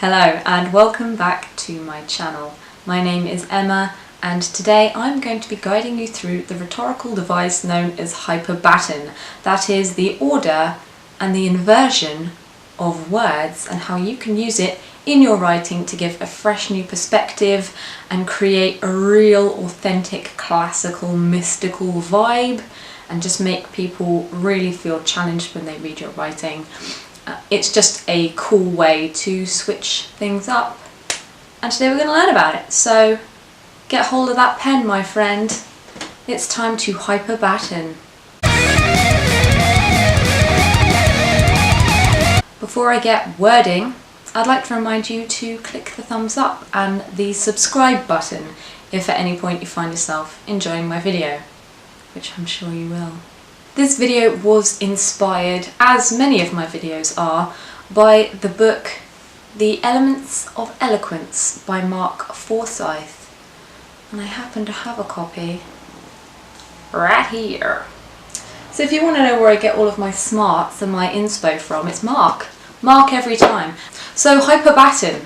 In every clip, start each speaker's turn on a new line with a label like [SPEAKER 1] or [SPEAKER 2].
[SPEAKER 1] Hello and welcome back to my channel. My name is Emma and today I'm going to be guiding you through the rhetorical device known as Hyperbaton. That is the order and the inversion of words and how you can use it in your writing to give a fresh new perspective and create a real authentic classical mystical vibe and just make people really feel challenged when they read your writing. It's just a cool way to switch things up, and today we're going to learn about it. So get hold of that pen, my friend. It's time to Hyperbaton. Before I get wording, I'd like to remind you to click the thumbs up and the subscribe button if at any point you find yourself enjoying my video, which I'm sure you will. This video was inspired, as many of my videos are, by the book The Elements of Eloquence by Mark Forsyth, and I happen to have a copy right here. So if you want to know where I get all of my smarts and my inspo from, it's Mark every time. So Hyperbaton.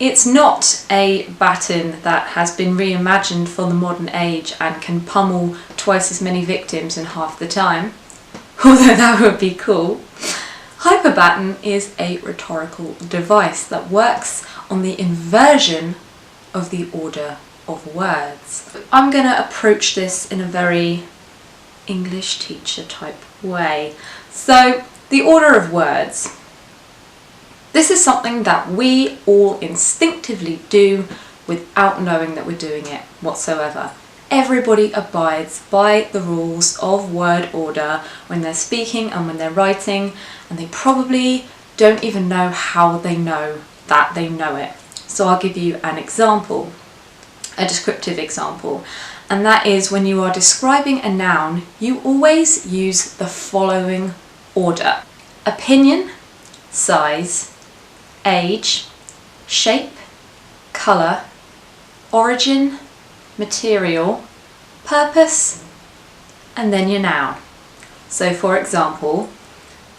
[SPEAKER 1] It's not a baton that has been reimagined for the modern age and can pummel twice as many victims in half the time, although that would be cool. Hyperbaton is a rhetorical device that works on the inversion of the order of words. I'm going to approach this in a very English teacher type way. So, the order of words. This is something that we all instinctively do without knowing that we're doing it whatsoever. Everybody abides by the rules of word order when they're speaking and when they're writing, and they probably don't even know how they know that they know it. So I'll give you an example, a descriptive example, and that is when you are describing a noun, you always use the following order: opinion, size, age, shape, colour, origin, material, purpose, and then your noun. So for example,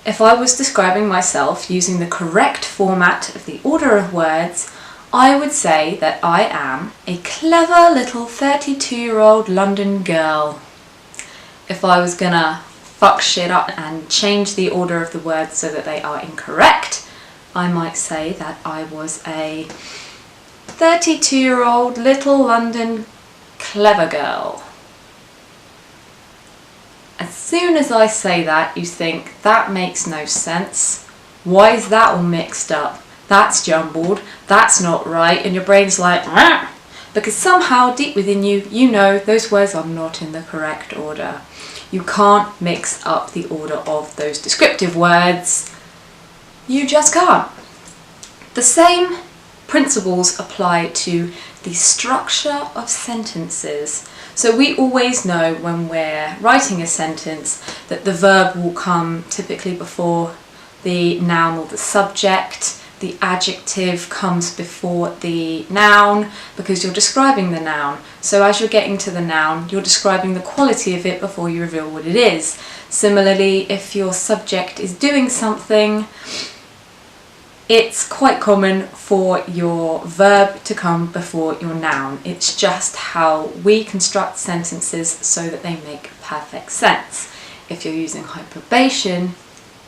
[SPEAKER 1] if I was describing myself using the correct format of the order of words, I would say that I am a clever little 32-year-old London girl. If I was gonna fuck shit up and change the order of the words so that they are incorrect, I might say that I was a 32-year-old little London clever girl. As soon as I say that, you think, that makes no sense. Why is that all mixed up? That's jumbled, that's not right, and your brain's like, "Rah!" Because somehow deep within you, you know those words are not in the correct order. You can't mix up the order of those descriptive words. You just can't. The same principles apply to the structure of sentences. So we always know when we're writing a sentence that the verb will come typically before the noun or the subject. The adjective comes before the noun because you're describing the noun. So as you're getting to the noun, you're describing the quality of it before you reveal what it is. Similarly, if your subject is doing something, it's quite common for your verb to come before your noun. It's just how we construct sentences so that they make perfect sense. If you're using Hyperbaton,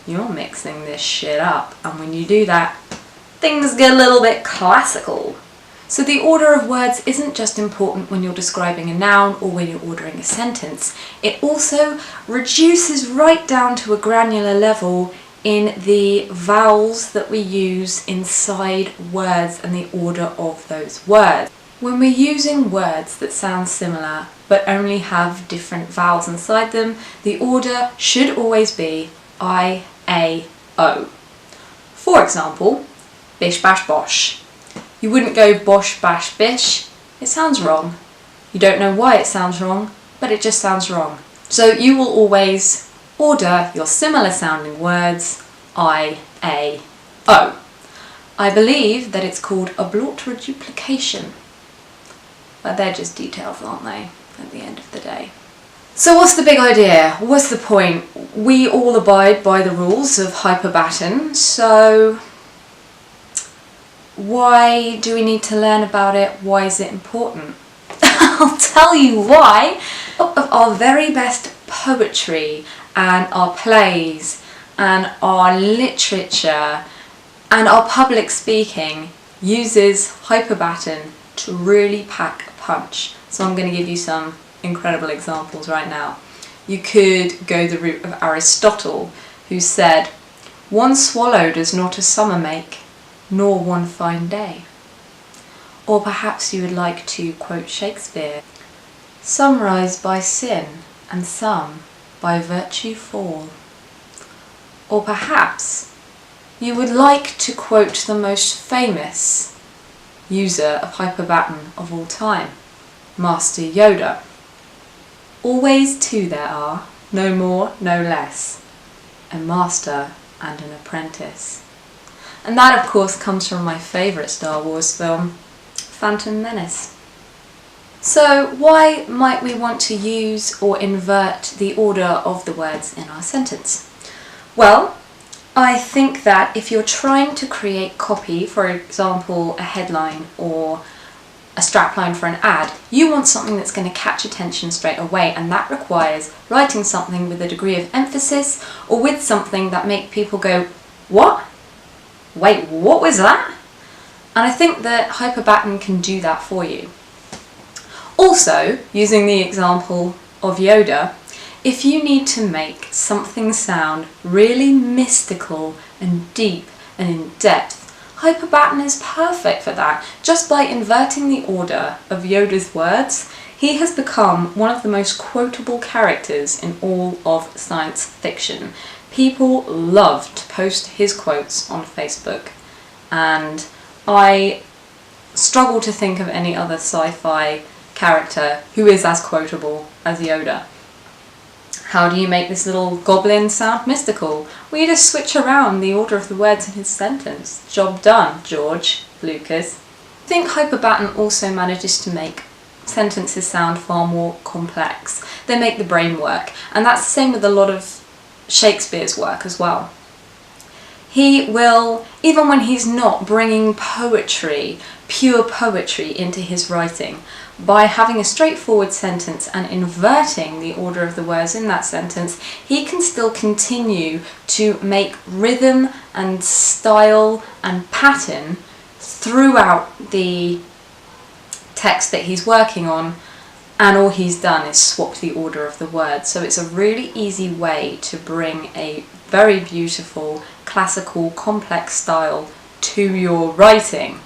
[SPEAKER 1] you're mixing this shit up, and when you do that, things get a little bit classical. So the order of words isn't just important when you're describing a noun or when you're ordering a sentence. It also reduces right down to a granular level in the vowels that we use inside words and the order of those words. When we're using words that sound similar but only have different vowels inside them, the order should always be I, A, O. For example, bish bash bosh. You wouldn't go bosh bash bish. It sounds wrong. You don't know why it sounds wrong, but it just sounds wrong. So you will always order your similar sounding words I, A, O. I believe that it's called abort reduplication, but they're just details, aren't they, at the end of the day. So what's the big idea? What's the point? We all abide by the rules of Hyperbaton, so why do we need to learn about it? Why is it important? I'll tell you why. Of our very best poetry and our plays and our literature and our public speaking uses Hyperbaton to really pack a punch. So I'm going to give you some incredible examples right now. You could go the route of Aristotle, who said, "One swallow does not a summer make, nor one fine day." Or perhaps you would like to quote Shakespeare, "Some rise by sin, and some by virtue fall." Or perhaps you would like to quote the most famous user of Hyperbaton of all time, Master Yoda. "Always two there are, no more, no less, a master and an apprentice." And that of course comes from my favourite Star Wars film, Phantom Menace. So why might we want to use or invert the order of the words in our sentence? Well, I think that if you're trying to create copy, for example a headline or a strapline for an ad, you want something that's going to catch attention straight away, and that requires writing something with a degree of emphasis or with something that make people go, "What? Wait, what was that?" And I think that Hyperbaton can do that for you. Also, using the example of Yoda, if you need to make something sound really mystical and deep and in depth, Hyperbaton is perfect for that. Just by inverting the order of Yoda's words, he has become one of the most quotable characters in all of science fiction. People love to post his quotes on Facebook, and I struggle to think of any other sci-fi character who is as quotable as Yoda. How do you make this little goblin sound mystical? Well, you just switch around the order of the words in his sentence. Job done, George Lucas. I think Hyperbaton also manages to make sentences sound far more complex. They make the brain work, and that's the same with a lot of Shakespeare's work as well. He will, even when he's not bringing poetry, pure poetry into his writing, by having a straightforward sentence and inverting the order of the words in that sentence, he can still continue to make rhythm and style and pattern throughout the text that he's working on, and all he's done is swap the order of the words. So it's a really easy way to bring a very beautiful, classical, complex style to your writing.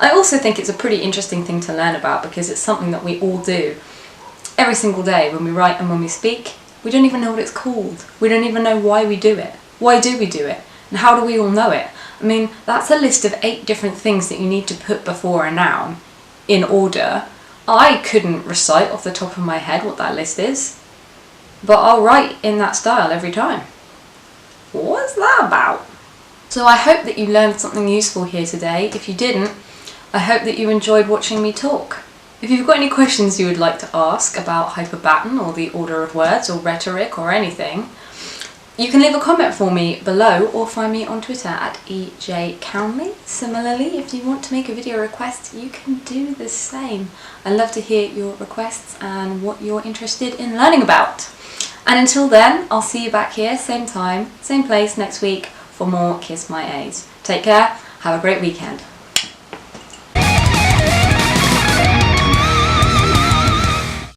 [SPEAKER 1] I also think it's a pretty interesting thing to learn about, because it's something that we all do every single day when we write and when we speak. We don't even know what it's called. We don't even know why we do it. Why do we do it? And how do we all know it? I mean, that's a list of 8 different things that you need to put before a noun in order. I couldn't recite off the top of my head what that list is, but I'll write in that style every time. What's that about? So I hope that you learned something useful here today. If you didn't, I hope that you enjoyed watching me talk. If you've got any questions you would like to ask about Hyperbaton or the order of words or rhetoric or anything, you can leave a comment for me below or find me on Twitter at @EJCownley. Similarly, if you want to make a video request, you can do the same. I love to hear your requests and what you're interested in learning about. And until then, I'll see you back here, same time, same place next week for more Kiss My A's. Take care, have a great weekend.